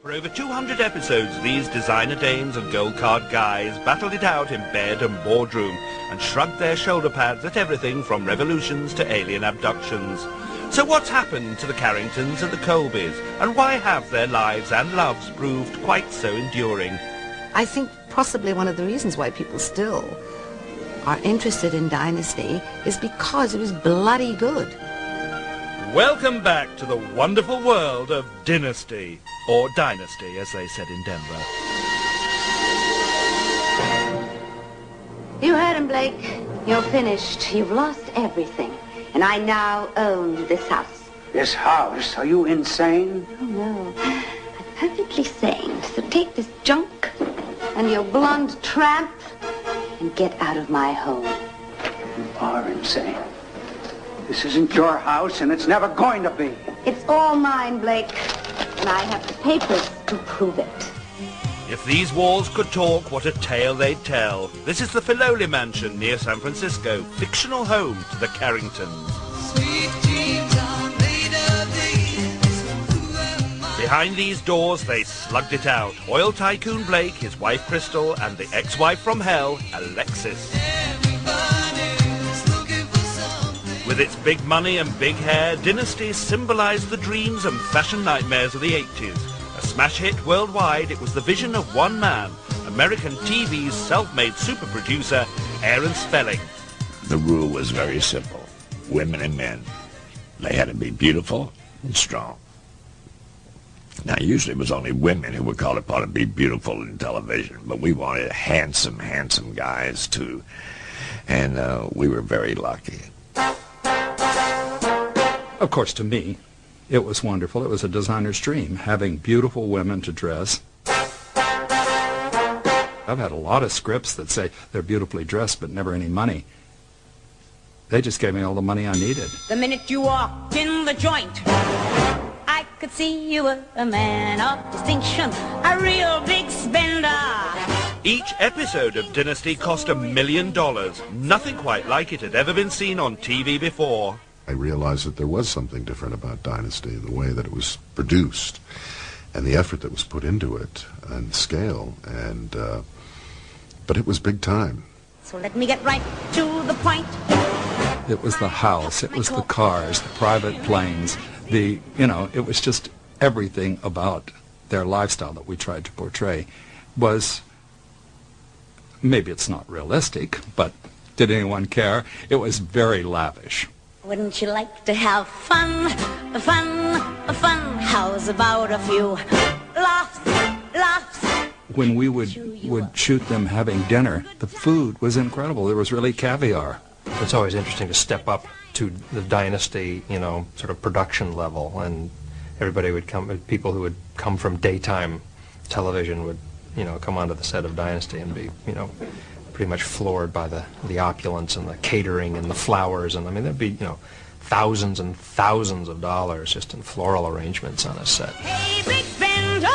For over 200 episodes, these designer dames and gold-card guys battled it out in bed and boardroom and shrugged their shoulder pads at everything from revolutions to alien abductions. So what's happened to the Carringtons and the Colbys, and why have their lives and loves proved quite so enduring? I think possibly one of the reasons why people still are interested in Dynasty is because it was bloody good. Welcome back to the wonderful world of Dynasty, or Dynasty, as they said in Denver. You heard him, Blake. You're finished. You've lost everything. And I now own this house. This house? Are you insane? Oh, no. I'm perfectly sane. So take this junk and your blonde tramp and get out of my home. You are insane. This isn't your house, and it's never going to be. It's all mine, Blake. And I have the papers to prove it. If these walls could talk, what a tale they'd tell. This is the Filoli Mansion near San Francisco, fictional home to the Carringtons. Behind these doors, they slugged it out. Oil tycoon Blake, his wife Crystal, and the ex-wife from hell, Alexis. With its big money and big hair, Dynasty symbolized the dreams and fashion nightmares of the 80s. A smash hit worldwide, it was the vision of one man, American TV's self-made super producer, Aaron Spelling. The rule was very simple. Women and men, they had to be beautiful and strong. Now, usually it was only women who were called upon to be beautiful in television, but we wanted handsome, handsome guys, too. And we were very lucky. Of course, to me, it was wonderful. It was a designer's dream, having beautiful women to dress. I've had a lot of scripts that say they're beautifully dressed but never any money. They just gave me all the money I needed. The minute you walked in the joint, I could see you were a man of distinction, a real big spender. Each episode of Dynasty cost $1 million. Nothing quite like it had ever been seen on TV before. I realized that there was something different about Dynasty, the way that it was produced and the effort that was put into it and scale, and but it was big time. So let me get right to the point. It was the house, it was the cars, the private planes, it was just everything about their lifestyle that we tried to portray was, maybe it's not realistic, but did anyone care? It was very lavish. Wouldn't you like to have fun, fun? How's about a few laughs? When we would shoot them having dinner, the food was incredible. There was really caviar. It's always interesting to step up to the Dynasty, sort of production level, and everybody would come, people who would come from daytime television would, come onto the set of Dynasty and be, pretty much floored by the opulence and the catering and the flowers, and there'd be thousands and thousands of dollars just in floral arrangements on a set. Hey, big spender.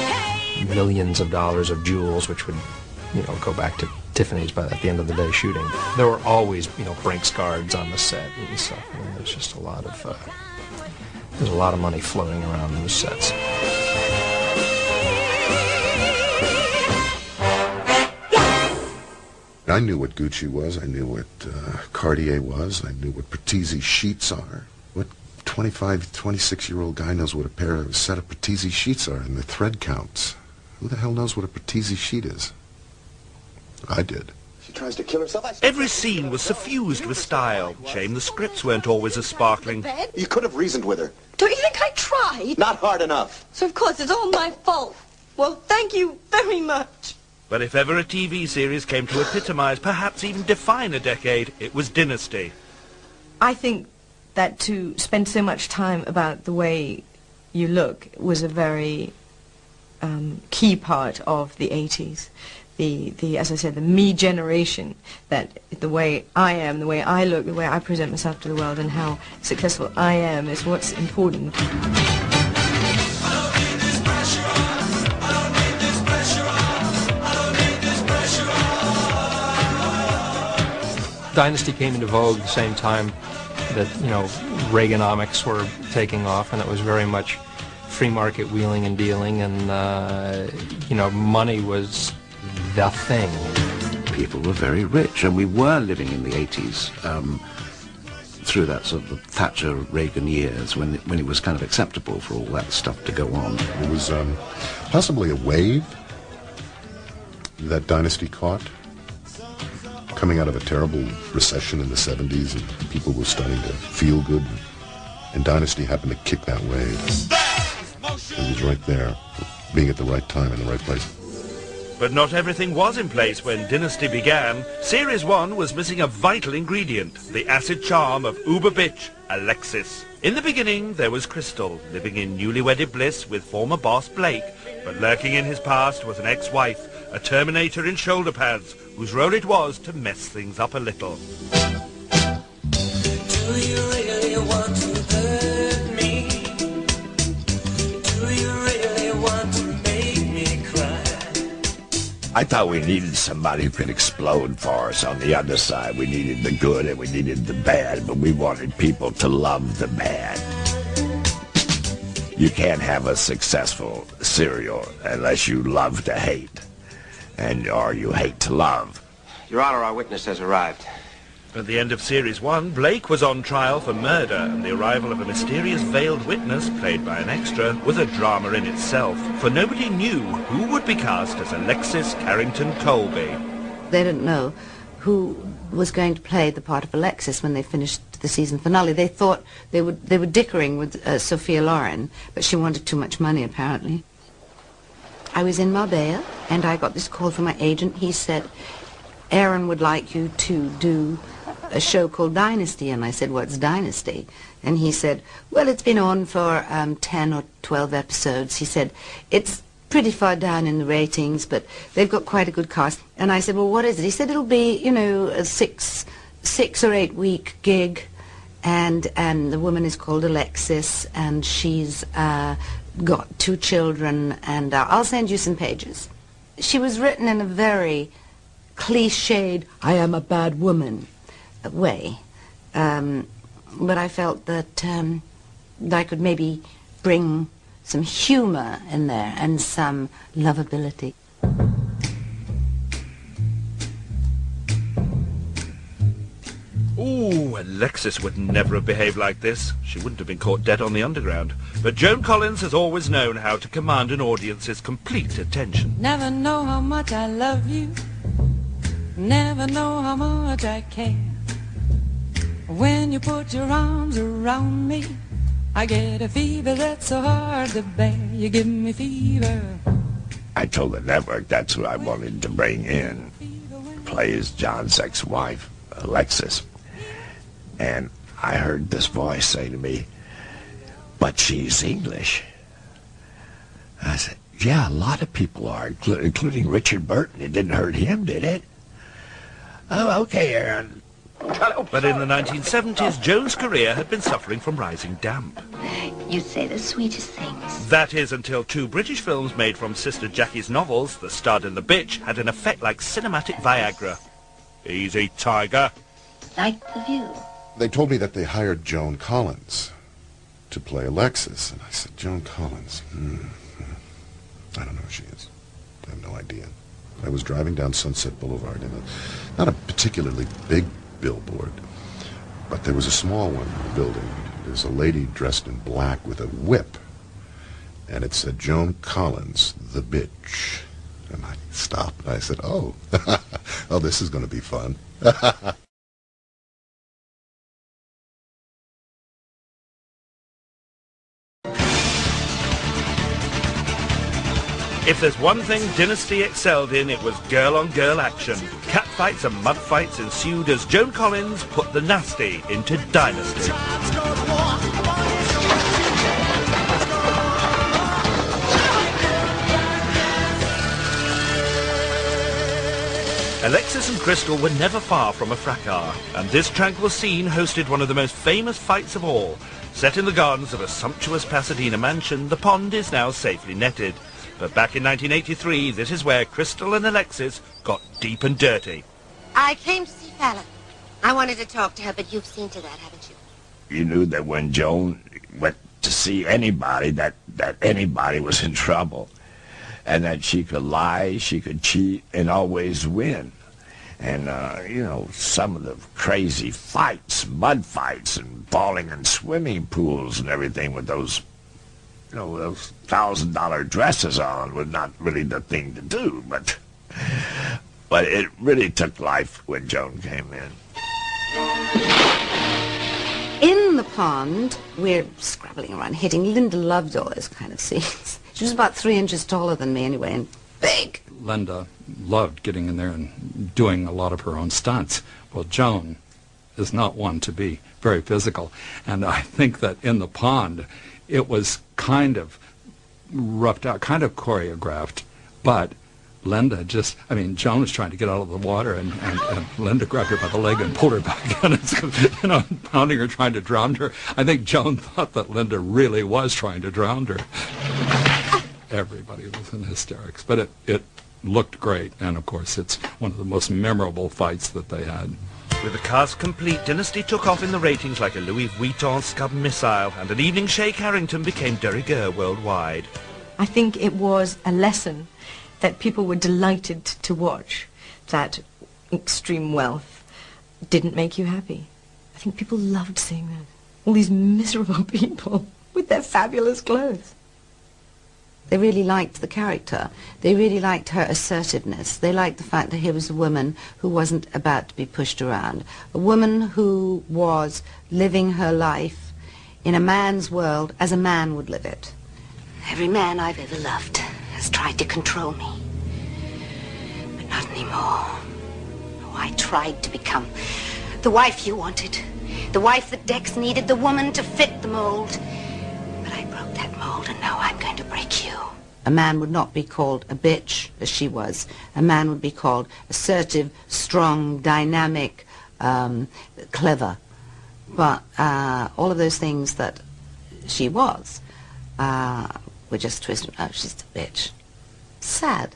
Hey. Millions of dollars of jewels, which would go back to Tiffany's at the end of the day shooting. There were always Brinks guards on the set and stuff. There's just a lot of money floating around in the sets. I knew what Gucci was, I knew what Cartier was, I knew what Patizzi sheets are. What 25, 26-year-old guy knows what a set of Patizzi sheets are and the thread counts? Who the hell knows what a Patizzi sheet is? I did. She tries to kill herself. Every scene was suffused with style. Shame the scripts weren't always as sparkling. You could have reasoned with her. Don't you think I tried? Not hard enough. So of course it's all my fault. Well, thank you very much. But if ever a TV series came to epitomize, perhaps even define a decade, it was Dynasty. I think that to spend so much time about the way you look was a very key part of the 80s. As I said, the me generation, that the way I am, the way I look, the way I present myself to the world, and how successful I am is what's important. Dynasty came into vogue the same time that, Reaganomics were taking off, and it was very much free market wheeling and dealing, and you know, money was the thing. People were very rich, and we were living in the 80s through that sort of Thatcher-Reagan years when it was kind of acceptable for all that stuff to go on. It was possibly a wave that Dynasty caught, coming out of a terrible recession in the 70s, and people were starting to feel good, and Dynasty happened to kick that wave. It was right there, being at the right time in the right place. But not everything was in place when Dynasty began. Series 1 was missing a vital ingredient, the acid charm of uber bitch, Alexis. In the beginning, there was Crystal, living in newly-wedded bliss with former boss Blake, but lurking in his past was an ex-wife, a Terminator in shoulder pads, whose role it was to mess things up a little. Do you really want to hurt me? Do you really want to make me cry? I thought we needed somebody who could explode for us on the other side. We needed the good and we needed the bad, but we wanted people to love the bad. You can't have a successful serial unless you love to hate, or you hate to love. Your Honor, our witness has arrived. At the end of Series 1, Blake was on trial for murder, and the arrival of a mysterious veiled witness, played by an extra, was a drama in itself, for nobody knew who would be cast as Alexis Carrington Colby. They didn't know who was going to play the part of Alexis when they finished the season finale. They thought they were dickering with Sophia Loren, but she wanted too much money, apparently. I was in Marbella, and I got this call from my agent. He said, Aaron would like you to do a show called Dynasty. And I said, what's Dynasty? And he said, well, it's been on for 10 or 12 episodes. He said, it's pretty far down in the ratings, but they've got quite a good cast. And I said, well, what is it? He said, it'll be, you know, a six or 8 week gig, and the woman is called Alexis, and she's got 2 children, and I'll send you some pages. She was written in a very cliched, I am a bad woman way, but I felt that I could maybe bring some humor in there and some lovability. Ooh, Alexis would never have behaved like this. She wouldn't have been caught dead on the underground. But Joan Collins has always known how to command an audience's complete attention. Never know how much I love you. Never know how much I care. When you put your arms around me, I get a fever that's so hard to bear. You give me fever. I told the network that's who I wanted to bring in, play as John's ex-wife, Alexis. And I heard this voice say to me, but she's English. I said, yeah, a lot of people are, including Richard Burton. It didn't hurt him, did it? Oh, okay, Aaron. But in the 1970s, Joan's career had been suffering from rising damp. You say the sweetest things. That is until 2 British films made from Sister Jackie's novels, The Stud and the Bitch, had an effect like cinematic Viagra. Easy, Tiger. Like the view. They told me that they hired Joan Collins to play Alexis, and I said, Joan Collins? I don't know who she is. I have no idea. I was driving down Sunset Boulevard in not a particularly big billboard, but there was a small one in the building. There's a lady dressed in black with a whip, and it said, Joan Collins, the bitch. And I stopped, and I said, oh, oh, this is going to be fun. If there's one thing Dynasty excelled in, it was girl-on-girl action. Catfights and mudfights ensued as Joan Collins put the nasty into Dynasty. Alexis and Crystal were never far from a fracas, and this tranquil scene hosted one of the most famous fights of all. Set in the gardens of a sumptuous Pasadena mansion, the pond is now safely netted. But back in 1983, this is where Crystal and Alexis got deep and dirty. I came to see Fallon. I wanted to talk to her, but you've seen to that, haven't you? You knew that when Joan went to see anybody that anybody was in trouble, and that she could lie, she could cheat, and always win. And, you know, some of the crazy fights, mud fights, and falling in swimming pools and everything with those, you know, those $1,000 dresses on was not really the thing to do, but it really took life when Joan came in. In the pond, we're scrabbling around, hitting. Linda loved all those kind of scenes. She was about 3 inches taller than me anyway, and big. Linda loved getting in there and doing a lot of her own stunts. Well, Joan is not one to be very physical, and I think that in the pond it was kind of roughed out, kind of choreographed, but Linda just, I mean, Joan was trying to get out of the water, and Linda grabbed her by the leg and pulled her back in, you know, pounding her, trying to drown her. I think Joan thought that Linda really was trying to drown her. Everybody was in hysterics, but it looked great, and of course it's one of the most memorable fights that they had. With the cast complete, Dynasty took off in the ratings like a Louis Vuitton Scud missile, and an evening Shay Carrington became de rigueur worldwide. I think it was a lesson that people were delighted to watch, that extreme wealth didn't make you happy. I think people loved seeing that. All these miserable people with their fabulous clothes. They really liked the character. They really liked her assertiveness. They liked the fact that here was a woman who wasn't about to be pushed around. A woman who was living her life in a man's world as a man would live it. Every man I've ever loved has tried to control me. But not anymore. Oh, I tried to become the wife you wanted. The wife that Dex needed, the woman to fit the mold. But I broke that mold, and now I'm going to break you. A man would not be called a bitch, as she was. A man would be called assertive, strong, dynamic, clever. But all of those things that she was were just twisted. Oh, she's a bitch. Sad.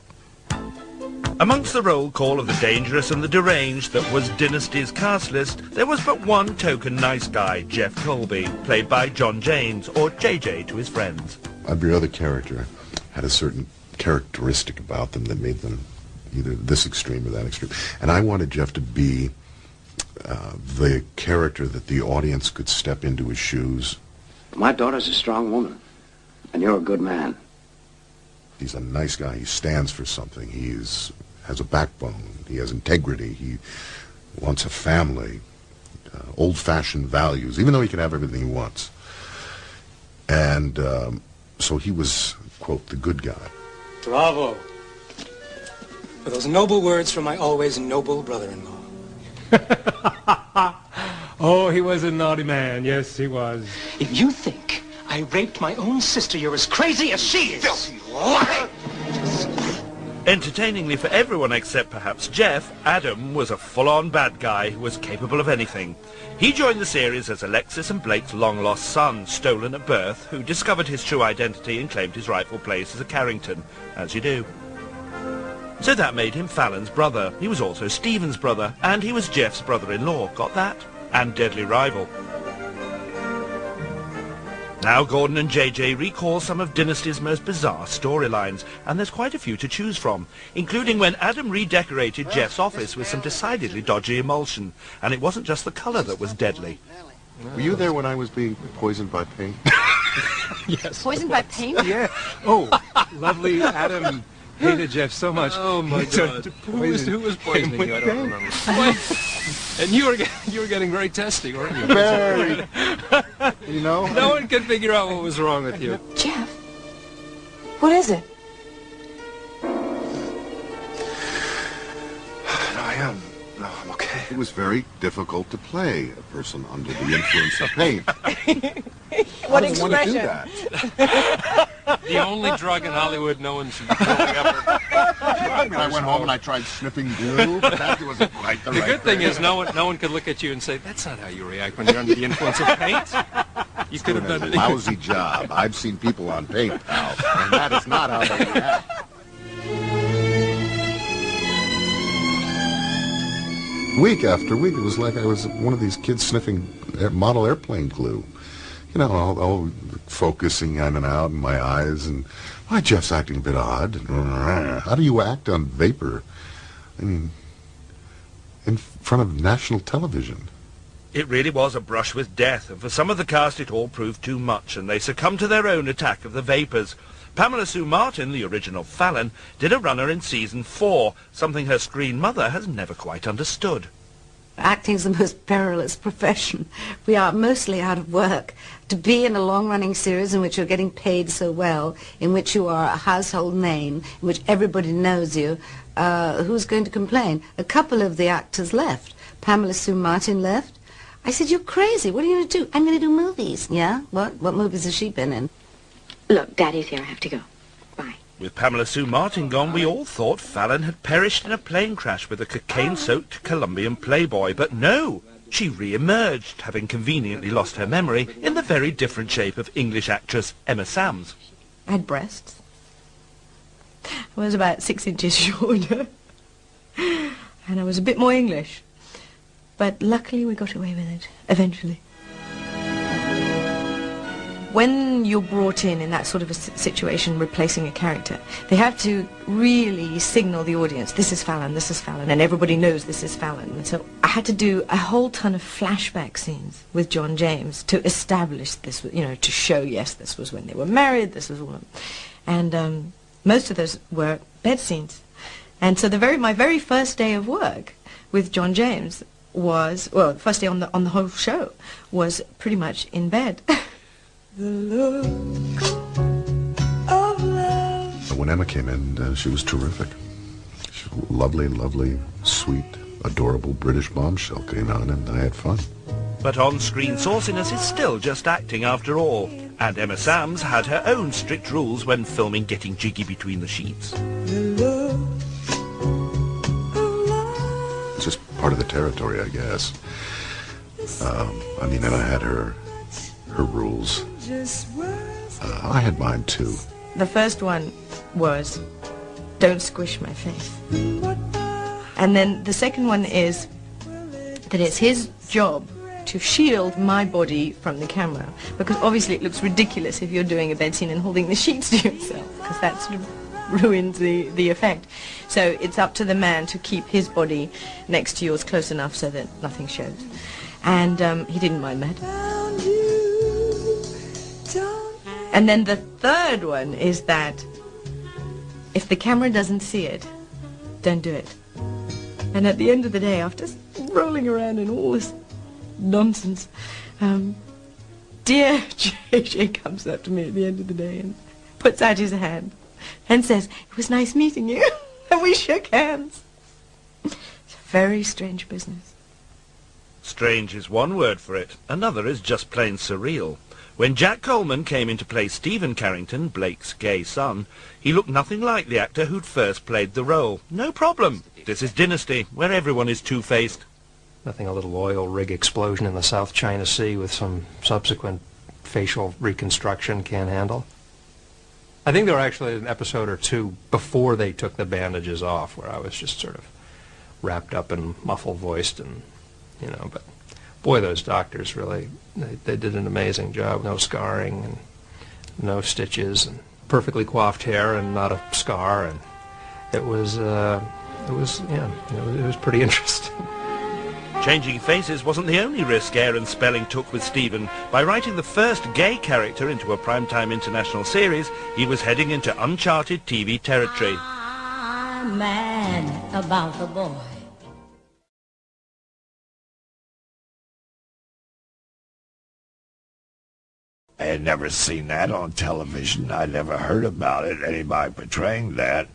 Amongst the roll call of the dangerous and the deranged that was Dynasty's cast list, there was but one token nice guy, Jeff Colby, played by John James, or JJ to his friends. Every other character had a certain characteristic about them that made them either this extreme or that extreme. And I wanted Jeff to be the character that the audience could step into his shoes. My daughter's a strong woman, and you're a good man. He's a nice guy. He stands for something. He has a backbone. He has integrity. He wants a family, old-fashioned values, even though he can have everything he wants. And so he was, quote, the good guy. Bravo. For those noble words from my always noble brother-in-law. Oh, he was a naughty man. Yes, he was. If you think I raped my own sister, you're as crazy as she is. Filthy liar! Entertainingly for everyone except perhaps Jeff, Adam was a full-on bad guy who was capable of anything. He joined the series as Alexis and Blake's long-lost son, stolen at birth, who discovered his true identity and claimed his rightful place as a Carrington, as you do. So that made him Fallon's brother. He was also Stephen's brother, and he was Jeff's brother-in-law. Got that? And deadly rival. Now Gordon and JJ recall some of Dynasty's most bizarre storylines, and there's quite a few to choose from, including when Adam redecorated Jeff's office with some decidedly dodgy emulsion, and it wasn't just the colour that was deadly. Were you there when I was being poisoned by paint? Yes. Poisoned by paint? Yeah. Oh, lovely Adam hated Jeff so much. Oh my God! Who was poisoning you? I don't remember. And you were getting very testy, weren't you? Very. You know. No one could figure out what was wrong with you. Jeff, what is it? No, I'm okay. It was very difficult to play a person under the influence of paint. What I don't want to do that. The only drug in Hollywood no one should be pulling up. I went home and I tried sniffing glue, but that wasn't quite the right good thing is no one could look at you and say, that's not how you react when you're under the influence of paint. You could have done a it. lousy job. I've seen people on paint, pal, and that is not how they react. Week after week, it was like I was one of these kids sniffing model airplane glue. you know, all focusing in and out in my eyes, and why, Jeff's acting a bit odd. How do you act on vapor? I mean, in front of national television. It really was a brush with death, and for some of the cast it all proved too much, and they succumbed to their own attack of the vapours. Pamela Sue Martin, the original Fallon, did a runner in season 4, something her screen mother has never quite understood. Acting's the most perilous profession. We are mostly out of work. To be in a long-running series in which you're getting paid so well, in which you are a household name, in which everybody knows you, who's going to complain? A couple of the actors left. Pamela Sue Martin left. I said, you're crazy. What are you going to do? I'm going to do movies. Yeah? What movies has she been in? Look, Daddy's here. I have to go. With Pamela Sue Martin gone, we all thought Fallon had perished in a plane crash with a cocaine-soaked Colombian playboy, but no! She re-emerged, having conveniently lost her memory, in the very different shape of English actress Emma Samms. I had breasts. I was about 6 inches shorter. And I was a bit more English. But luckily we got away with it, eventually. When you're brought in that sort of a situation, replacing a character, they have to really signal the audience, this is Fallon, and everybody knows this is Fallon. And so I had to do a whole ton of flashback scenes with John James to establish this, you know, to show, yes, this was when they were married, this was all. And most of those were bed scenes. And so my very first day of work with John James was, well, the first day on the whole show was pretty much in bed. The look of love. When Emma came in, she was terrific. She was lovely, lovely, sweet, adorable British bombshell came on, and I had fun. But on-screen sauciness is still just acting after all, and Emma Samms had her own strict rules when filming Getting Jiggy Between the Sheets. It's just part of the territory, I guess. I mean, Emma had her rules. I had mine too. The first one was, don't squish my face. And then the second one is that it's his job to shield my body from the camera, because obviously it looks ridiculous if you're doing a bed scene and holding the sheets to yourself, because that sort of ruins the effect. So it's up to the man to keep his body next to yours close enough so that nothing shows. And he didn't mind that. And then the third one is that if the camera doesn't see it, don't do it. And at the end of the day, after rolling around in all this nonsense, dear JJ comes up to me at the end of the day and puts out his hand and says, it was nice meeting you. And we shook hands. It's a very strange business. Strange is one word for it. Another is just plain surreal. When Jack Coleman came in to play Stephen Carrington, Blake's gay son, he looked nothing like the actor who'd first played the role. No problem. This is Dynasty, where everyone is two-faced. Nothing a little oil rig explosion in the South China Sea with some subsequent facial reconstruction can't handle. I think there were actually an episode or two before they took the bandages off where I was just sort of wrapped up and muffled-voiced and, you know, but boy, those doctors really, they did an amazing job. No scarring and no stitches and perfectly coiffed hair and not a scar, and it was pretty interesting. Changing faces wasn't the only risk Aaron Spelling took with Stephen. By writing the first gay character into a primetime international series, he was heading into uncharted TV territory. I'm mad about the boy. I had never seen that on television. I never heard about it, anybody portraying that.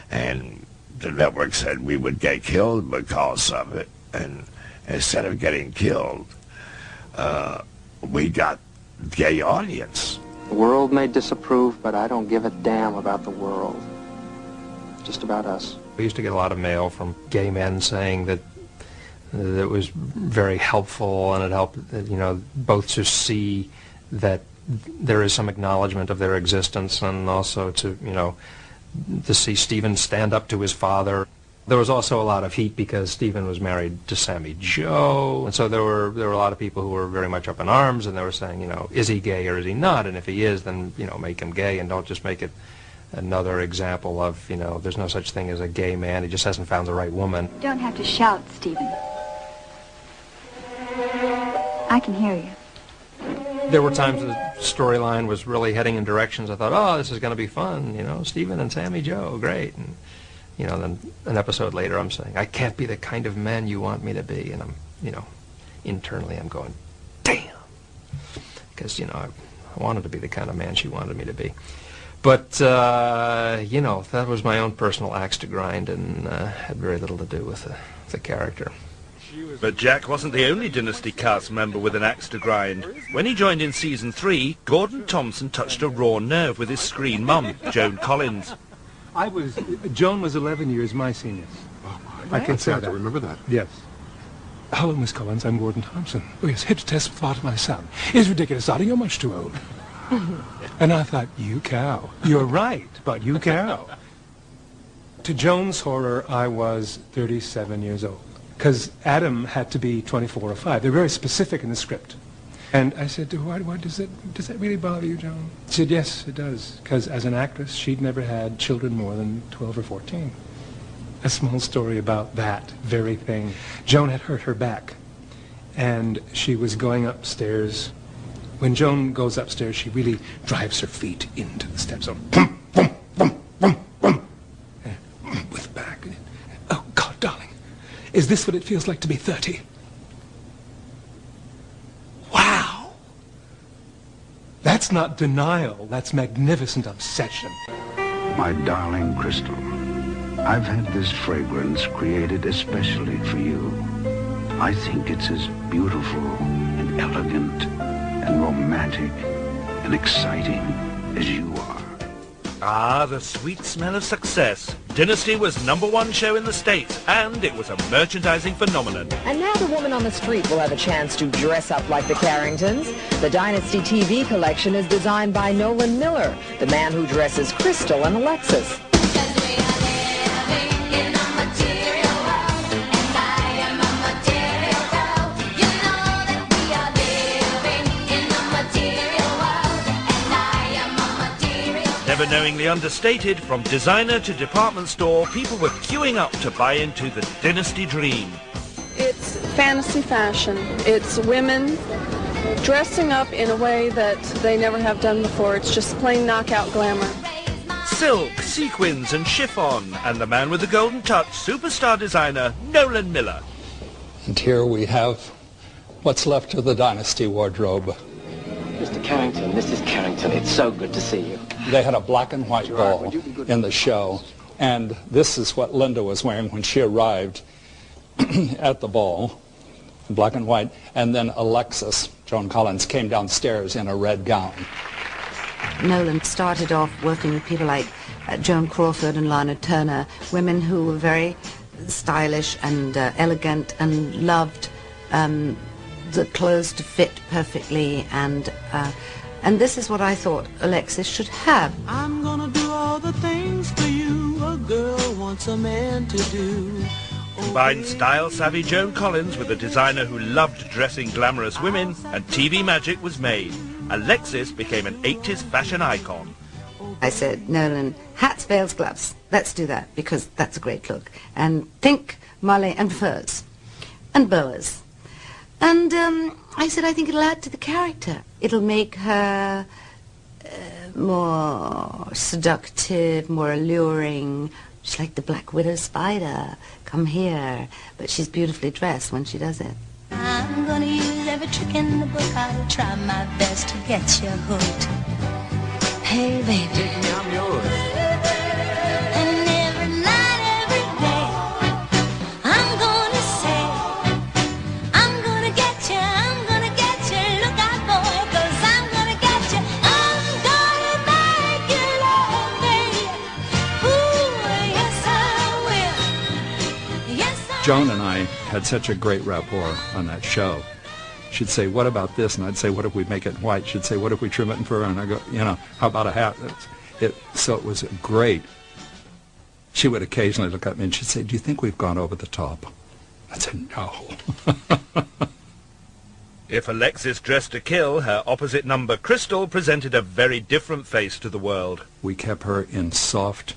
And the network said we would get killed because of it. And instead of getting killed, we got gay audience. The world may disapprove, but I don't give a damn about the world. Just about us. We used to get a lot of mail from gay men saying that it was very helpful and it helped, you know, both to see that there is some acknowledgement of their existence and also to, you know, to see Stephen stand up to his father. There was also a lot of heat because Stephen was married to Sammy Jo, and so there were a lot of people who were very much up in arms, and they were saying, you know, is he gay or is he not? And if he is, then, you know, make him gay, and don't just make it another example of, you know, there's no such thing as a gay man. He just hasn't found the right woman. You don't have to shout, Stephen. I can hear you. There were times the storyline was really heading in directions I thought, oh, this is going to be fun, you know, Stephen and Sammy Jo, great. And, you know, then an episode later I'm saying, I can't be the kind of man you want me to be. And I'm, you know, internally I'm going, damn. Because, you know, I wanted to be the kind of man she wanted me to be. But, you know, that was my own personal axe to grind and had very little to do with the character. But Jack wasn't the only Dynasty cast member with an axe to grind. When he joined in season 3, Gordon Thompson touched a raw nerve with his screen mum, Joan Collins. Joan was 11 years my senior. I can say that. I remember that. Yes. Hello, Miss Collins. I'm Gordon Thompson. Oh, yes, head to test for my son. It's ridiculous, Dottie. You're much too old. And I thought, you cow. You're right, but you cow. To Joan's horror, I was 37 years old. Because Adam had to be 24 or 5. They're very specific in the script. And I said to her, why does that really bother you, Joan? She said, yes, it does. Because as an actress, she'd never had children more than 12 or 14. A small story about that very thing. Joan had hurt her back. And she was going upstairs. When Joan goes upstairs, she really drives her feet into the steps. So, boom, boom, boom, boom, boom. With the back. Oh, God, darling. Is this what it feels like to be 30? Wow! That's not denial. That's magnificent obsession. My darling Crystal, I've had this fragrance created especially for you. I think it's as beautiful and elegant and romantic and exciting as you are. Ah, the sweet smell of success. Dynasty was #1 show in the States, and it was a merchandising phenomenon. And now the woman on the street will have a chance to dress up like the Carringtons. The Dynasty TV collection is designed by Nolan Miller, the man who dresses Crystal and Alexis. Never knowingly understated, from designer to department store, people were queuing up to buy into the Dynasty dream. It's fantasy fashion. It's women dressing up in a way that they never have done before. It's just plain knockout glamour. Silk, sequins and chiffon, and the man with the golden touch, superstar designer Nolan Miller. And here we have what's left of the Dynasty wardrobe. Mr. Carrington, Mrs. Carrington, it's so good to see you. They had a black and white ball in the show, and this is what Linda was wearing when she arrived at the ball, black and white, and then Alexis, Joan Collins, came downstairs in a red gown. Nolan started off working with people like Joan Crawford and Lana Turner, women who were very stylish and elegant and loved the clothes to fit perfectly, and this is what I thought Alexis should have. I'm gonna do all the things for you a girl wants a man to do. Combined style-savvy Joan Collins with a designer who loved dressing glamorous women, and TV magic was made. Alexis became an 80s fashion icon. I said, Nolan, hats, veils, gloves. Let's do that, because that's a great look. And pink, Molly, and furs. And boas. And I said, I think it'll add to the character. It'll make her more seductive, more alluring. She's like the Black Widow spider. Come here. But she's beautifully dressed when she does it. I'm gonna use every trick in the book. I'll try my best to get you hooked. Hey, baby. Take me, I'm yours. And every night, every day, I'm gonna say, I'm gonna get you, I'm gonna get you. Look out, boy, 'cause I'm gonna get you. I'm gonna make you love me. Ooh, yes, I will. Yes, I will. Joan and I had such a great rapport on that show. She'd say, what about this? And I'd say, what if we make it white? She'd say, what if we trim it in fur? And I go, you know, how about a hat? So it was a great she would occasionally look at me and she'd say, "Do you think we've gone over the top?" I'd say, "No." If Alexis dressed to kill, her opposite number, Crystal, presented a very different face to the world. We kept her in soft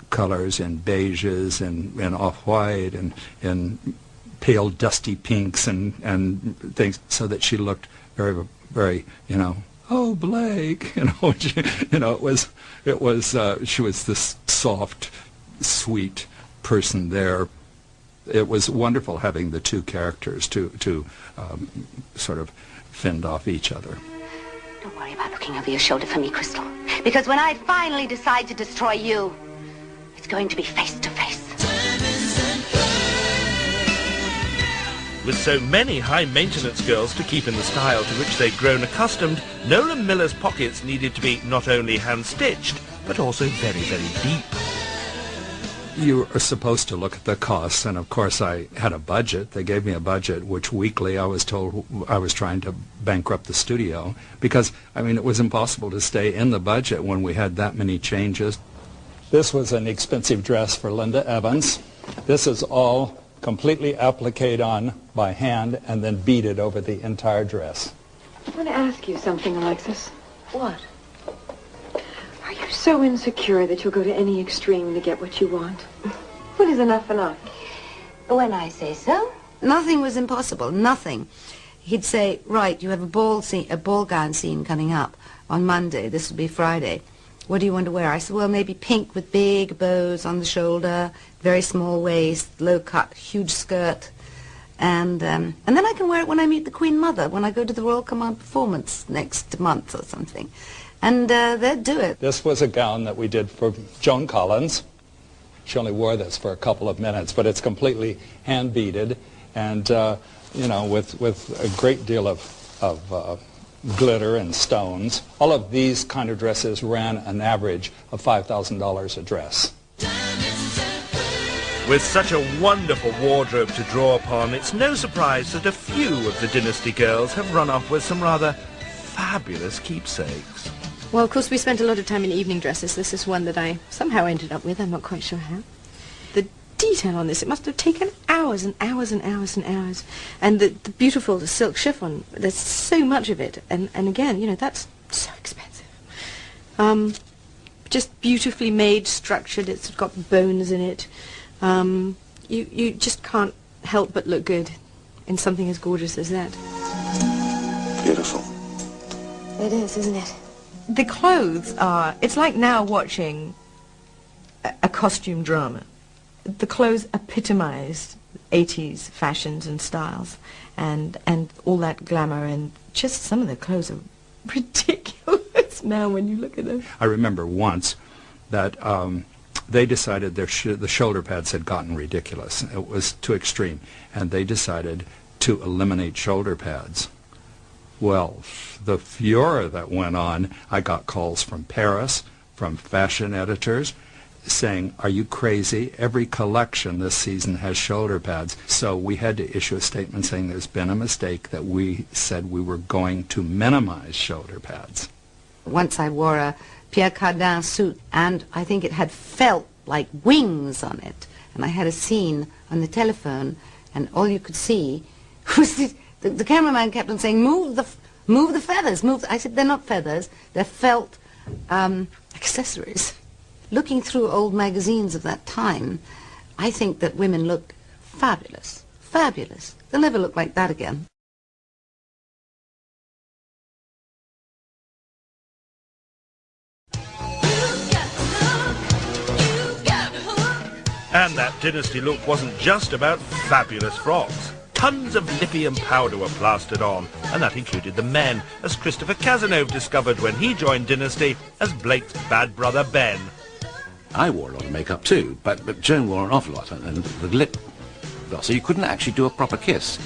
colors, in beiges, and off-white, and in pale dusty pinks and things, so that she looked very, very, "Oh, Blake," it was she was this soft, sweet person there. It was wonderful having the two characters to sort of fend off each other. Don't worry about looking over your shoulder for me, Crystal. Because when I finally decide to destroy you, it's going to be face to face. With so many high-maintenance girls to keep in the style to which they'd grown accustomed, Nolan Miller's pockets needed to be not only hand-stitched, but also very, very deep. You are supposed to look at the costs, and of course I had a budget. They gave me a budget, which weekly I was told I was trying to bankrupt the studio, because, it was impossible to stay in the budget when we had that many changes. This was an expensive dress for Linda Evans. This is all completely appliqued on by hand and then beaded over the entire dress. I want to ask you something, Alexis. What? Are you so insecure that you'll go to any extreme to get what you want? When is enough enough? When I say so. Nothing was impossible, nothing. He'd say, "Right, you have a ball gown scene coming up on Monday. This will be Friday. What do you want to wear?" I said, "Well, maybe pink with big bows on the shoulder, very small waist, low cut, huge skirt. And then I can wear it when I meet the Queen Mother, when I go to the Royal Command performance next month or something." And they'd do it. This was a gown that we did for Joan Collins. She only wore this for a couple of minutes, but it's completely hand beaded and, with a great deal of glitter and stones. All of these kind of dresses ran an average of $5,000 a dress. With such a wonderful wardrobe to draw upon, it's no surprise that a few of the Dynasty girls have run off with some rather fabulous keepsakes. Well, of course, we spent a lot of time in evening dresses. This is one that I somehow ended up with. I'm not quite sure how. The detail on this, it must have taken hours and hours and hours and hours. And the beautiful silk chiffon, there's so much of it. And again, that's so expensive. Just beautifully made, structured. It's got bones in it. You just can't help but look good in something as gorgeous as that. Beautiful. It is, isn't it? The clothes are, it's like now watching a costume drama. The clothes epitomized 80s fashions and styles and all that glamour, and just some of the clothes are ridiculous now when you look at them. I remember once that they decided the shoulder pads had gotten ridiculous. It was too extreme, and they decided to eliminate shoulder pads. Well, the furor that went on, I got calls from Paris, from fashion editors, saying, "Are you crazy? Every collection this season has shoulder pads." So we had to issue a statement saying there's been a mistake, that we said we were going to minimize shoulder pads. Once I wore a Pierre Cardin suit, and I think it had felt like wings on it. And I had a scene on the telephone, and all you could see was the cameraman kept on saying, move the feathers, move. I said, "They're not feathers, they're felt accessories." Looking through old magazines of that time, I think that women looked fabulous, fabulous. They'll never look like that again. And that Dynasty look wasn't just about fabulous frocks. Tons of lippy and powder were plastered on, and that included the men, as Christopher Cazenove discovered when he joined Dynasty as Blake's bad brother Ben. I wore a lot of makeup too, but Joan wore an awful lot, and the lip gloss, so you couldn't actually do a proper kiss.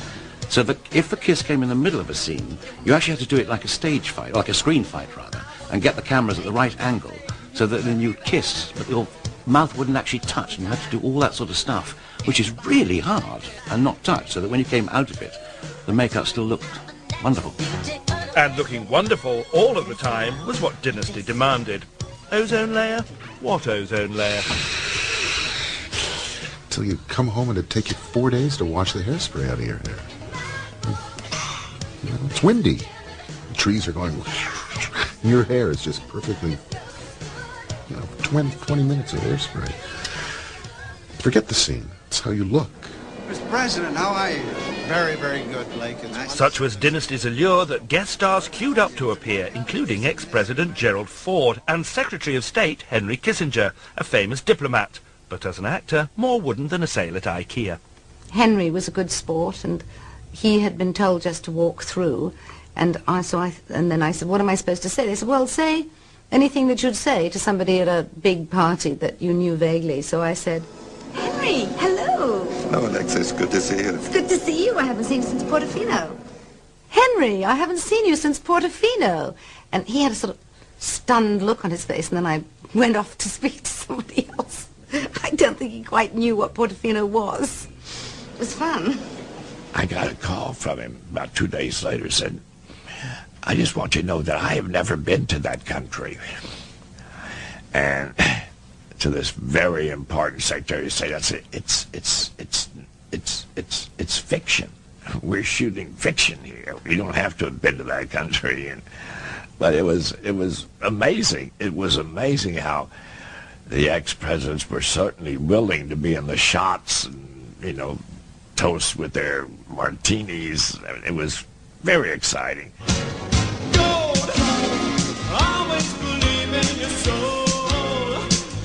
So that if the kiss came in the middle of a scene, you actually had to do it like a stage fight, like a screen fight rather, and get the cameras at the right angle, so that then you kiss, but your mouth wouldn't actually touch, and you had to do all that sort of stuff, which is really hard, and not touch, so that when you came out of it, the makeup still looked wonderful. And looking wonderful all of the time was what Dynasty demanded. Ozone layer? What ozone layer? till you come home and it'd take you 4 days to wash the hairspray out of your hair. You know, it's windy. The trees are going... Your hair is just perfectly... 20 minutes of hairspray. Forget the scene. It's how you look. Mr. President, how are you? Very, very good, Blake. Such was Dynasty's allure that guest stars queued up to appear, including ex-President Gerald Ford and Secretary of State Henry Kissinger, a famous diplomat, but as an actor, more wooden than a sale at IKEA. Henry was a good sport, and he had been told just to walk through, and then I said, what am I supposed to say? They said, well, say anything that you'd say to somebody at a big party that you knew vaguely. So I said, Henry, hello. Hello, Alexis. Good to see you. It's good to see you. I haven't seen you since Portofino. Henry, I haven't seen you since Portofino. And he had a sort of stunned look on his face, and then I went off to speak to somebody else. I don't think he quite knew what Portofino was. It was fun. I got a call from him about 2 days later, said, I just want you to know that I have never been to that country. And to this very important secretary, say that's it. It's fiction. We're shooting fiction here. We don't have to have been to that country. But it was amazing. It was amazing how the ex-presidents were certainly willing to be in the shots and, toast with their martinis. It was very exciting. Always believe in your soul.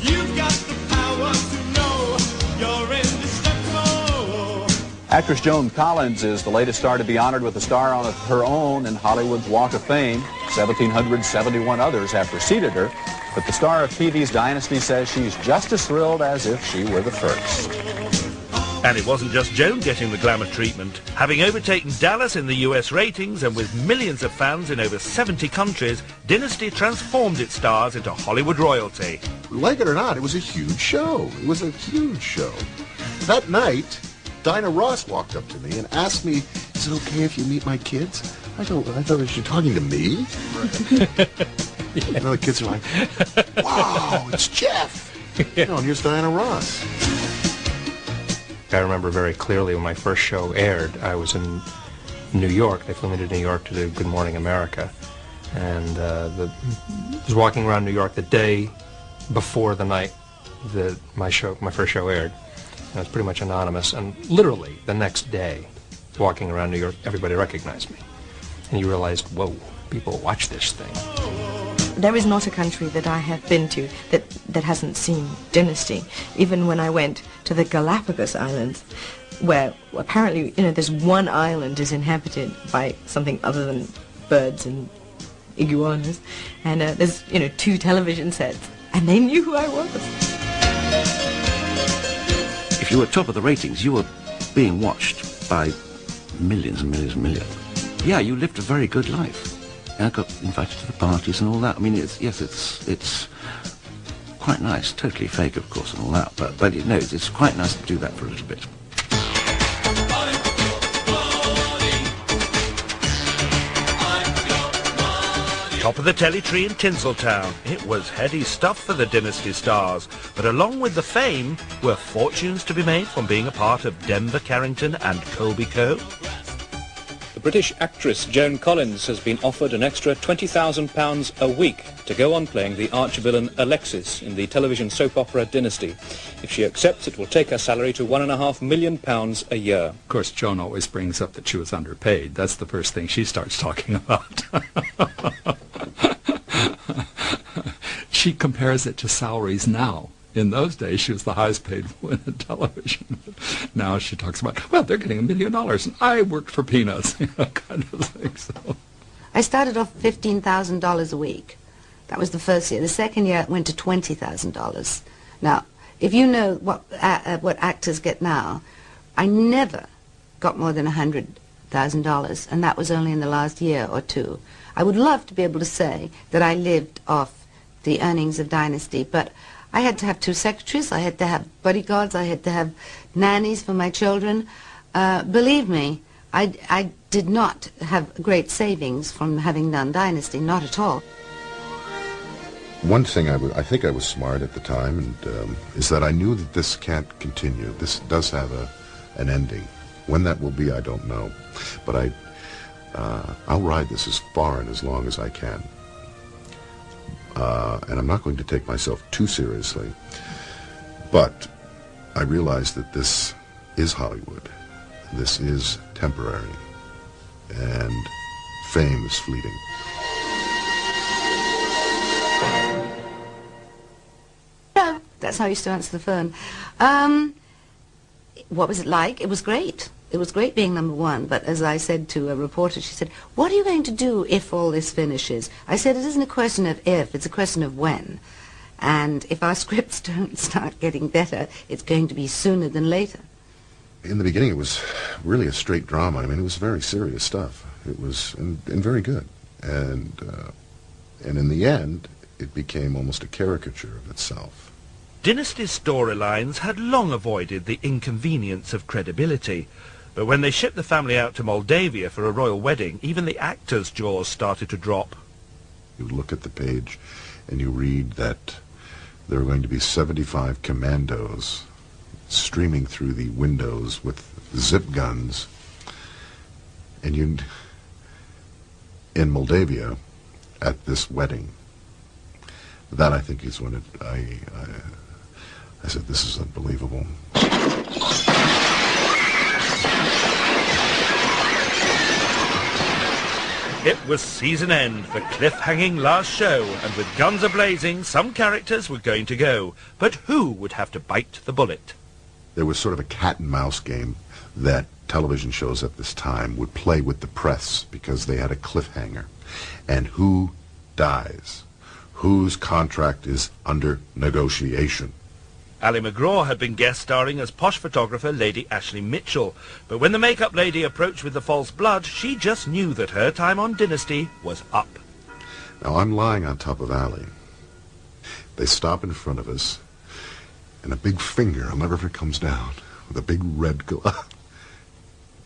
You've got the power to know you're indestructible. Actress Joan Collins is the latest star to be honored with a star on her own in Hollywood's Walk of Fame. 1,771 others have preceded her, but the star of TV's Dynasty says she's just as thrilled as if she were the first. And it wasn't just Joan getting the glamour treatment. Having overtaken Dallas in the US ratings and with millions of fans in over 70 countries, Dynasty transformed its stars into Hollywood royalty. Like it or not, it was a huge show. It was a huge show. That night, Dinah Ross walked up to me and asked me, is it okay if you meet my kids? I thought she was talking to me. The kids are like, wow, it's Jeff. And here's Dinah Ross. I remember very clearly when my first show aired, I was in New York. They flew me to New York to do Good Morning America. And I was walking around New York the day before the night that my first show aired. I was pretty much anonymous. And literally the next day, walking around New York, everybody recognized me. And you realized, whoa, people watch this thing. There is not a country that I have been to that hasn't seen Dynasty. Even when I went to the Galapagos Islands, where apparently, there's one island is inhabited by something other than birds and iguanas, and there's, 2 television sets, and they knew who I was. If you were top of the ratings, you were being watched by millions and millions and millions. Yeah, you lived a very good life. And I got invited to the parties and all that. I mean, it's quite nice. Totally fake, of course, and all that. But it's quite nice to do that for a little bit. Top of the telly tree in Tinseltown. It was heady stuff for the Dynasty stars. But along with the fame were fortunes to be made from being a part of Denver Carrington and Colby Co. The British actress Joan Collins has been offered an extra £20,000 a week to go on playing the arch-villain Alexis in the television soap opera Dynasty. If she accepts, it will take her salary to £1.5 million a year. Of course, Joan always brings up that she was underpaid. That's the first thing she starts talking about. She compares it to salaries now. In those days, she was the highest paid woman in television. Now she talks about, well, they're getting $1 million, and I worked for peanuts, kind of thing. So. I started off $15,000 a week. That was the first year. The second year, it went to $20,000. Now, if you know what actors get now, I never got more than $100,000, and that was only in the last year or two. I would love to be able to say that I lived off the earnings of Dynasty, but I had to have 2 secretaries, I had to have bodyguards, I had to have nannies for my children. Believe me, I did not have great savings from having done Dynasty, not at all. One thing I think I was smart at the time, and is that I knew that this can't continue. This does have an ending. When that will be, I don't know. But I'll ride this as far and as long as I can. And I'm not going to take myself too seriously. But I realize that this is Hollywood. This is temporary. And fame is fleeting. That's how I used to answer the phone. What was it like? It was great. It was great being number one, but as I said to a reporter, she said, what are you going to do if all this finishes? I said, it isn't a question of if, it's a question of when. And if our scripts don't start getting better, it's going to be sooner than later. In the beginning, it was really a straight drama. I mean, it was very serious stuff. It was, and very good. And in the end, it became almost a caricature of itself. Dynasty's storylines had long avoided the inconvenience of credibility, but when they shipped the family out to Moldavia for a royal wedding, even the actors' jaws started to drop. You look at the page and you read that there are going to be 75 commandos streaming through the windows with zip guns, and you in Moldavia at this wedding. That, I think, is when I said, this is unbelievable. It was season end, the cliffhanging last show, and with guns a-blazing, some characters were going to go. But who would have to bite the bullet? There was sort of a cat-and-mouse game that television shows at this time would play with the press because they had a cliffhanger. And who dies? Whose contract is under negotiation? Ally McGraw had been guest starring as posh photographer Lady Ashley Mitchell, but when the makeup lady approached with the false blood, she just knew that her time on Dynasty was up. Now, I'm lying on top of Ally. They stop in front of us, and a big finger, I'll never forget, comes down with a big red glove.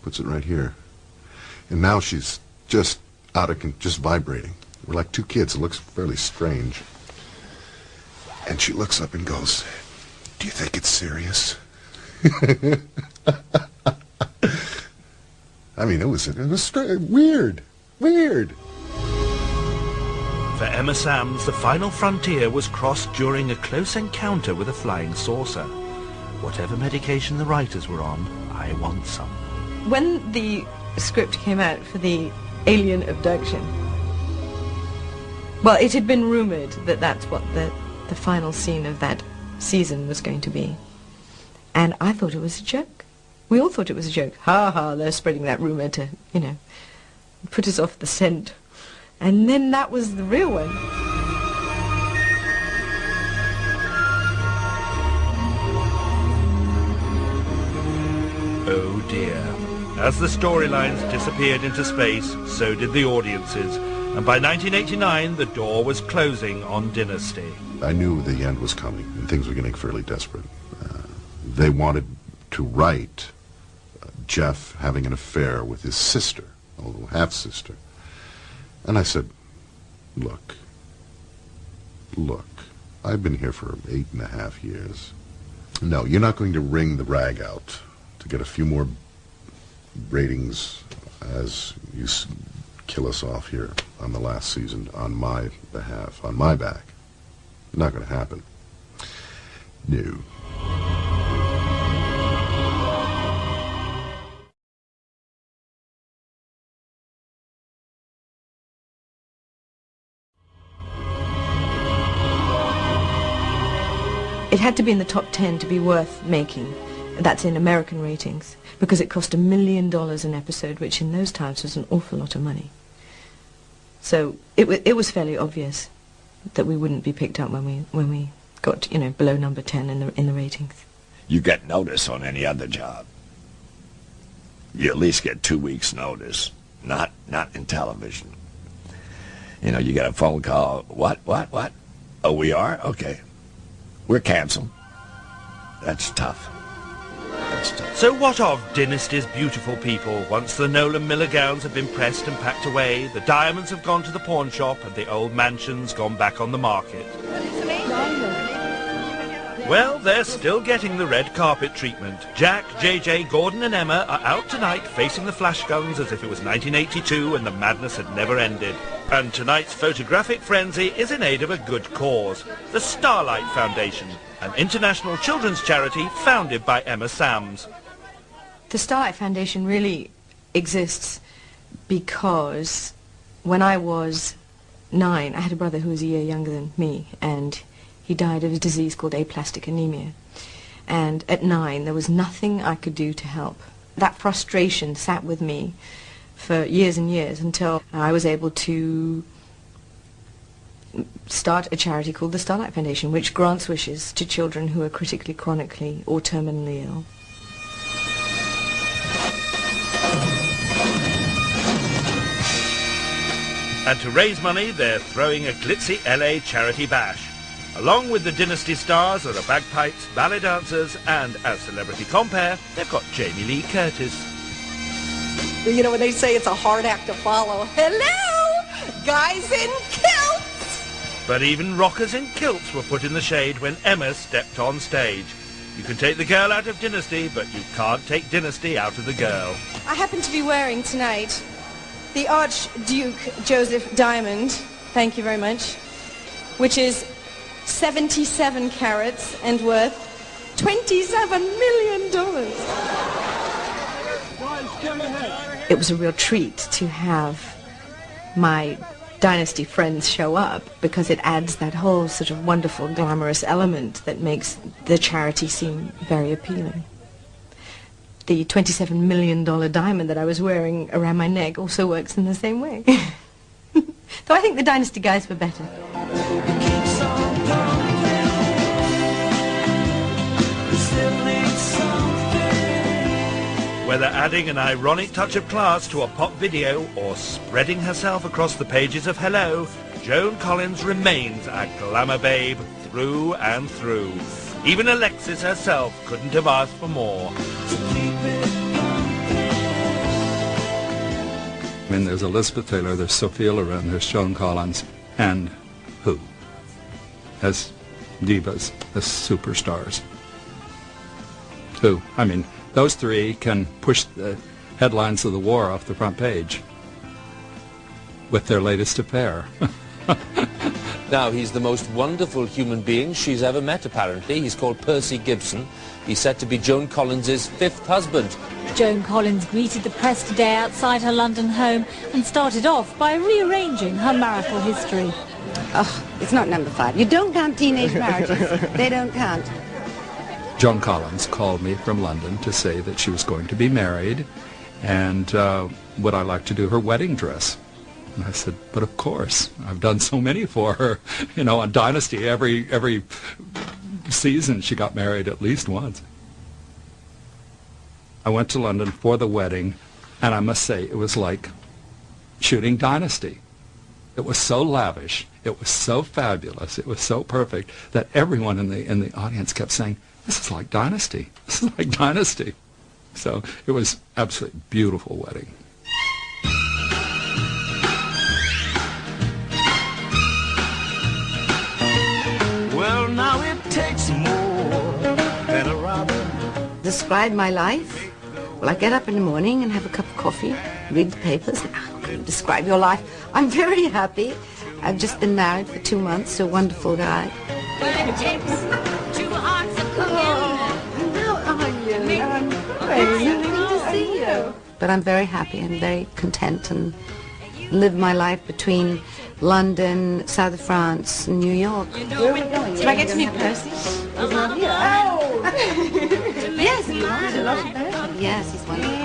Puts it right here. And now she's just just vibrating. We're like two kids. It looks fairly strange. And she looks up and goes, do you think it's serious? I mean, it was weird. For Emma Samms, the final frontier was crossed during a close encounter with a flying saucer. Whatever medication the writers were on, I want some. When the script came out for the alien abduction, well, it had been rumored that that's what the final scene of that season was going to be. And I thought it was a joke. We all thought it was a joke. Ha ha, they're spreading that rumor to, put us off the scent. And then that was the real one. Oh dear. As the storylines disappeared into space, so did the audiences. And by 1989, the door was closing on Dynasty. I knew the end was coming, and things were getting fairly desperate. They wanted to write Jeff having an affair with his sister, a little half-sister. And I said, look, I've been here for 8.5 years. No, you're not going to wring the rag out to get a few more ratings as you kill us off here on the last season on my behalf, on my back. Not going to happen. No. It had to be in the top 10 to be worth making. That's in American ratings, because it cost $1 million an episode, which in those times was an awful lot of money. So it was fairly obvious that we wouldn't be picked up when we got below number 10 in the ratings. You get notice on any other job. You at least get 2 weeks notice. Not in television. You get a phone call. What? Oh, we are? Okay. We're canceled. That's tough. best. So what of Dynasty's beautiful people? Once the Nolan Miller gowns have been pressed and packed away, the diamonds have gone to the pawn shop and the old mansion's gone back on the market. Well, they're still getting the red carpet treatment. Jack, JJ, Gordon and Emma are out tonight facing the flash guns as if it was 1982 and the madness had never ended. And tonight's photographic frenzy is in aid of a good cause. The Starlight Foundation, an international children's charity founded by Emma Sams. The Starlight Foundation really exists because when I was 9, I had a brother who was a year younger than me, and he died of a disease called aplastic anemia. And at 9, there was nothing I could do to help. That frustration sat with me for years and years until I was able to start a charity called the Starlight Foundation, which grants wishes to children who are critically, chronically, or terminally ill. And to raise money, they're throwing a glitzy LA charity bash. Along with the Dynasty stars are the bagpipes, ballet dancers, and as celebrity compere, they've got Jamie Lee Curtis. You know, when they say it's a hard act to follow, hello, guys in kilts! But even rockers in kilts were put in the shade when Emma stepped on stage. You can take the girl out of Dynasty, but you can't take Dynasty out of the girl. I happen to be wearing tonight the Archduke Joseph diamond, thank you very much, which is 77 carats and worth $27 million. It was a real treat to have my Dynasty friends show up because it adds that whole sort of wonderful, glamorous element that makes the charity seem very appealing. The $27 million diamond that I was wearing around my neck also works in the same way. Though I think the Dynasty guys were better. Whether adding an ironic touch of class to a pop video or spreading herself across the pages of Hello, Joan Collins remains a glamour babe through and through. Even Alexis herself couldn't have asked for more. I mean, there's Elizabeth Taylor, there's Sophia Loren, there's Joan Collins, and who? As divas, as superstars. Who? I mean, those three can push the headlines of the war off the front page with their latest affair. Now, he's the most wonderful human being she's ever met, apparently. He's called Percy Gibson. He's said to be Joan Collins' 5th husband. Joan Collins greeted the press today outside her London home and started off by rearranging her marital history. Oh, it's not number 5. You don't count teenage marriages. They don't count. Joan Collins called me from London to say that she was going to be married and would I like to do her wedding dress. And I said, but of course, I've done so many for her. You know, on Dynasty, every season she got married at least once. I went to London for the wedding, and I must say, it was like shooting Dynasty. It was so lavish, it was so fabulous, it was so perfect that everyone in the audience kept saying, this is like Dynasty, this is like Dynasty. So it was absolutely beautiful wedding. Well, now it takes more than a robber. Describe my life? Well, I get up in the morning and have a cup of coffee, read the papers. How can you describe your life? I'm very happy. I've just been married for 2 months to a wonderful guy. Well, it takes 2 hearts of cooking. How are you? I'm very happy to see you. But I'm very happy and very content and live my life between London, south of France, and New York. Where are we going? Do I get to meet Percy? He's not here. Oh! Yes, he wants a lot of Percy. Yes, he's wonderful.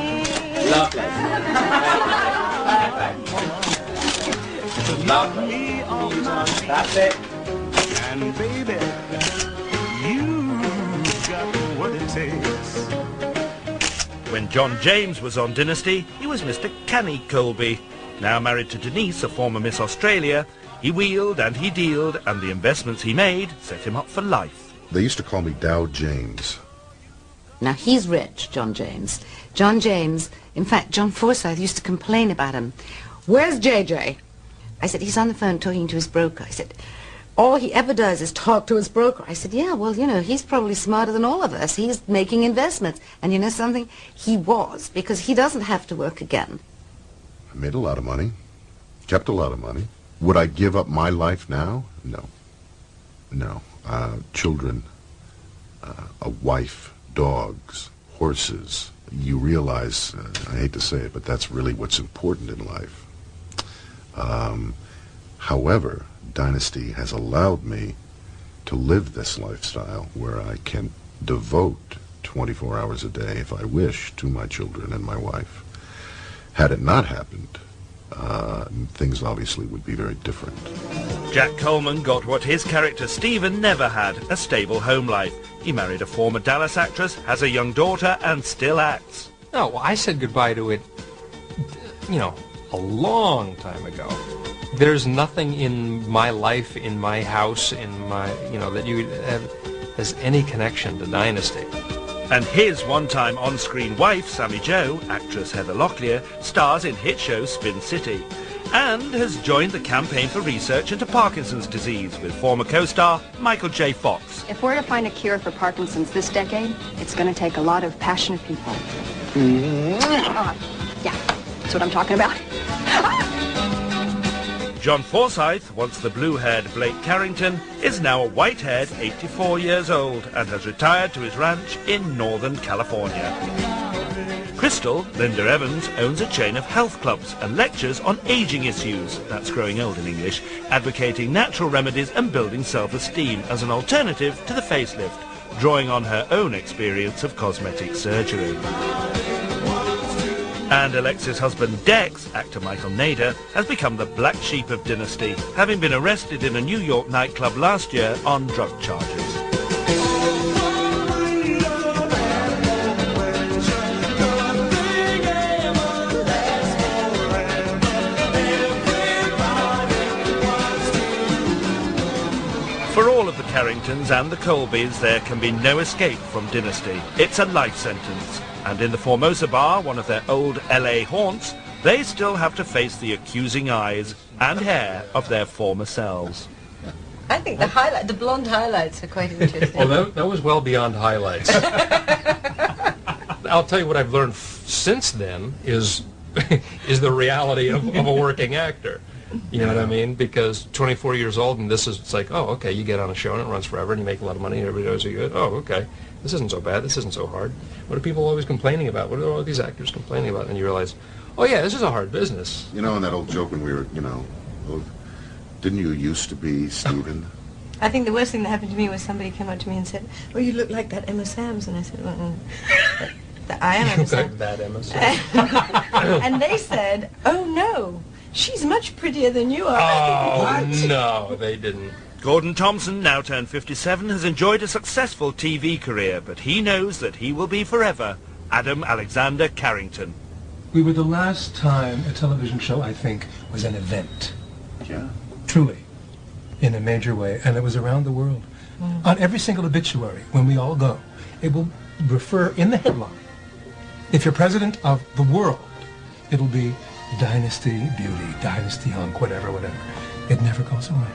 Lovely. That's it. And baby, you got what it takes. When John James was on Dynasty, he was Mr. Canny Colby. Now married to Denise, a former Miss Australia, he wheeled and he dealed, and the investments he made set him up for life. They used to call me Dow James. Now, he's rich, John James. John James, in fact, John Forsythe used to complain about him. Where's JJ? I said, he's on the phone talking to his broker. I said, all he ever does is talk to his broker. I said, yeah, well, you know, he's probably smarter than all of us. He's making investments. And you know something? He was, because he doesn't have to work again. I made a lot of money, kept a lot of money. Would I give up my life now? No. No. Children, a wife, dogs, horses. You realize, I hate to say it, but that's really what's important in life. However, Dynasty has allowed me to live this lifestyle where I can devote 24 hours a day, if I wish, to my children and my wife. Had it not happened, things obviously would be very different. Jack Coleman got what his character Stephen never had, a stable home life. He married a former Dallas actress, has a young daughter, and still acts. No, well, I said goodbye to it, you know, a long time ago. There's nothing in my life, in my house, in my, you know, that you have has any connection to Dynasty. And his one-time on-screen wife, Sammy Jo, actress Heather Locklear, stars in hit show Spin City, and has joined the campaign for research into Parkinson's disease with former co-star Michael J. Fox. If we're to find a cure for Parkinson's this decade, it's going to take a lot of passionate people. Yeah, that's what I'm talking about. John Forsythe, once the blue-haired Blake Carrington, is now a white-haired 84 years old and has retired to his ranch in Northern California. Crystal, Linda Evans, owns a chain of health clubs and lectures on aging issues, that's growing old in English, advocating natural remedies and building self-esteem as an alternative to the facelift, drawing on her own experience of cosmetic surgery. And Alexis' husband Dex, actor Michael Nader, has become the black sheep of Dynasty, having been arrested in a New York nightclub last year on drug charges. For all of the Carringtons and the Colbys, there can be no escape from Dynasty. It's a life sentence. And in the Formosa Bar, one of their old LA haunts, they still have to face the accusing eyes and hair of their former selves. I think the blonde highlights are quite interesting. Well, that was well beyond highlights. I'll tell you what I've learned since then is the reality of a working actor. You know what I mean? Because 24 years old, and this is, it's like, oh, okay, you get on a show and it runs forever and you make a lot of money and everybody knows you're good. Oh, okay, this isn't so bad, this isn't so hard. What are people always complaining about? What are all these actors complaining about? And you realize, oh yeah, this is a hard business. You know, in that old joke when we were, you know, didn't you used to be Stephen? I think the worst thing that happened to me was somebody came up to me and said, "Oh, you look like that Emma Samms," and I said, "I am Emma Samms." Like that Emma Samms. And they said, "Oh no, she's much prettier than you are." Oh no, they didn't. Gordon Thompson, now turned 57, has enjoyed a successful TV career, but he knows that he will be forever Adam Alexander Carrington. We were the last time a television show, I think, was an event. Yeah. Truly. In a major way. And it was around the world. On every single obituary, when we all go, it will refer in the headline. If you're president of the world, it'll be Dynasty Beauty, Dynasty Hunk, whatever. It never goes away.